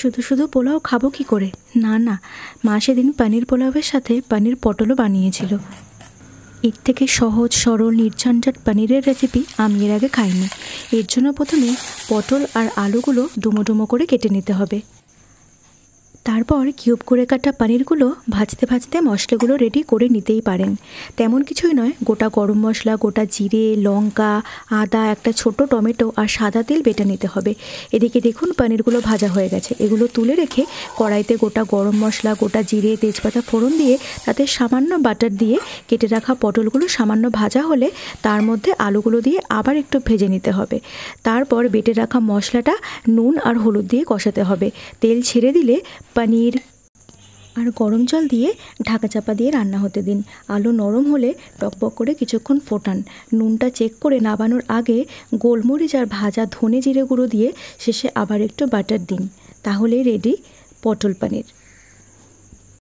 শুধু শুধু পোলাও খাবো কি করে? না না, মা সেদিন পনির পোলাওয়ের সাথে পনির পটলও বানিয়েছিল। এর থেকে সহজ সরল নির্ঝঞ্ঝাট পনিরের রেসিপি আমি এর আগে খাইনি। এর জন্য প্রথমে পটল আর আলুগুলো ডুমো ডুমো করে কেটে নিতে হবে। তারপর কিউব করে কাটা পনিরগুলো ভাজতে ভাজতে মশলাগুলো রেডি করে নিতেই পারেন। তেমন কিছুই নয়, গোটা গরম মশলা, গোটা জিরে, লঙ্কা, আদা, একটা ছোট টমেটো আর সাদা তেল বেটে নিতে হবে। এদিকে দেখুন পনিরগুলো ভাজা হয়ে গেছে। এগুলো তুলে রেখে কড়াইতে গোটা গরম মশলা, গোটা জিরে, তেজপাতা ফোড়ন দিয়ে তাতে সামান্য বাটার দিয়ে কেটে রাখা পটলগুলো সামান্য ভাজা হলে তার মধ্যে আলুগুলো দিয়ে আবার একটু ভেজে নিতে হবে। তারপর বেটে রাখা মশলাটা নুন আর হলুদ দিয়ে কষাতে হবে। তেল ছেড়ে দিলে পনির আর গরম জল দিয়ে ঢাকা চাপা দিয়ে রান্না হতে দিন। আলু নরম হলে টকবক করে কিছুক্ষণ ফোটান। নুনটা চেক করে নামানোর আগে গোলমরিচ আর ভাজা ধনে জিরে গুঁড়ো দিয়ে শেষে আবার একটু বাটার দিন। তাহলেই রেডি পটল পনির।